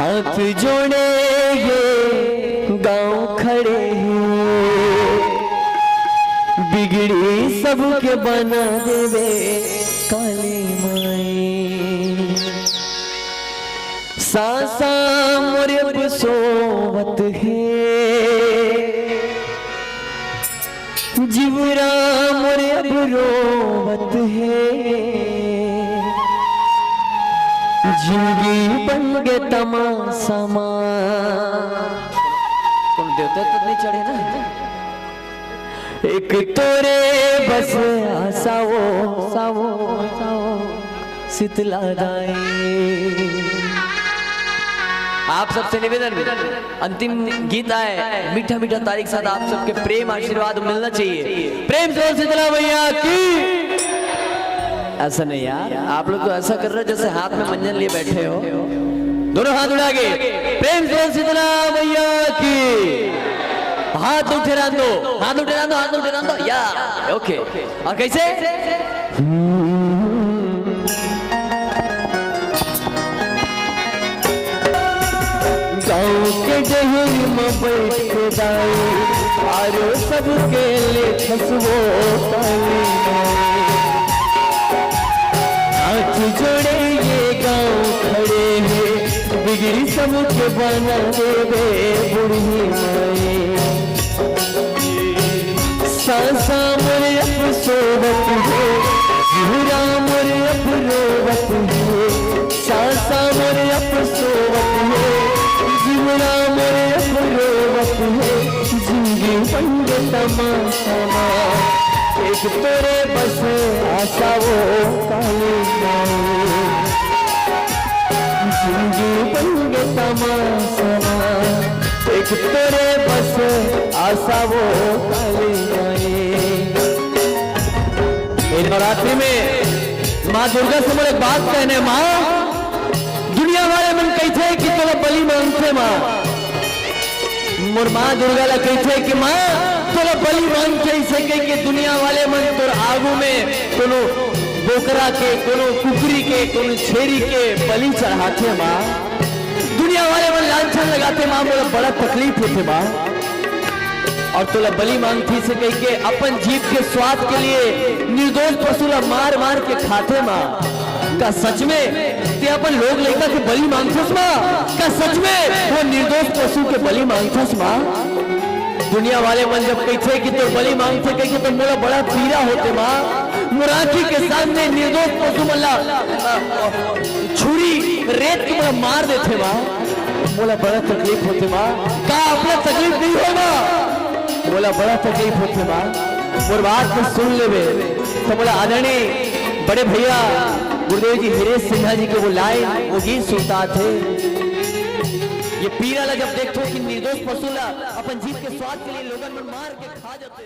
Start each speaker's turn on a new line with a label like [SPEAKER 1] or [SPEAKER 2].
[SPEAKER 1] हाथ जोड़े ये गांव खड़े हैं, बिगड़ी सबके बना देवे काली माई। सासा मोरे अब सोवत है, जीवरा मोरे अब रोवत है। जिंदगी बन गए तमाशा तुम देवता तो नहीं चढ़े ना। एक तोरे बस आसाओ साओ साओ शीतला दाई। आप सबसे निवेदन, अंतिम गीत आए मीठा मीठा तारीख साथ आप सबके प्रेम आशीर्वाद मिलना चाहिए। प्रेम से शीतला मैया की। ऐसा नहीं यार, आप लोग तो ऐसा कर रहे हो जैसे हाथ में मंजन लिए बैठे हो। दोनों हाथ उठा के प्रेम से शीतला मैया की। हाथ उठे रहने दो, हाथ उठे रहने दो, हाथ उठे रहने दो। या ओके। और कैसे? गाँव के डहर में बैठ जाए आरो सबके ले खसवो काली माई। हाथ जोड़े ये गाँव खड़े हैं, बिगड़ी सबके बना देवे बूढ़ी माई। सासा मोरे अब सोवत है, जीवरा मोरे अब रोवत है। सासा मोरे अब सोवत है, जीवरा मोरे अब रोवत है। जिंदगी बन गए तमाशा, एक तोरे बस आशा वो काली माई। जिंदगी बन गए तमाशा, एक तोरे बस आशा वो काली माई। नवरात्रि में माँ दुर्गा से मेरे बात कहने, माँ दुनिया वाले मन कहते कि तोला बलि मांगते माँ। मोर माँ दुर्गा ला कहते कि माँ तोला बलि मांगते इसे कह के दुनिया वाले मन तोर आगू में कोनो बोकरा के, कोनो कुकरी के, कोनो छेरी के बलि चढ़ाते माँ। दुनिया वाले मन लांछन लगाते माँ, मेरा बड़ा तकलीफ होते माँ। और तोला बलि मांगती से कह के अपन जीव के स्वाद के लिए निर्दोष पशु ला मार मार के खाते माँ। का सच में ते अपन लोग लेकर के बलि मांगथस माँ? का सच में वो निर्दोष पशु के बलि मांगथस माँ? दुनिया वाले मन जब कहते कि तो बलि मांगते कह के तो मोला बड़ा पीड़ा होते माँ। मुराठी के सामने निर्दोष पशु मला छुरी रेत के मला मार देते माँ। मोला बड़ा तकलीफ होते माँ। का अपना तकलीफ नहीं होगा? बोला बड़ा तकलीफ होते माँ। मोर बात को सुन लेवे तो बोला आदरणीय बड़े भैया गुरुदेव जी हिरेश सिन्हा जी के वो लाइन वो गीत सुनता थे। ये पीड़ा ला जब देखो कि निर्दोष पशु ला अपन जीव के स्वाद के लिए लोगन मन मार के खा जाते।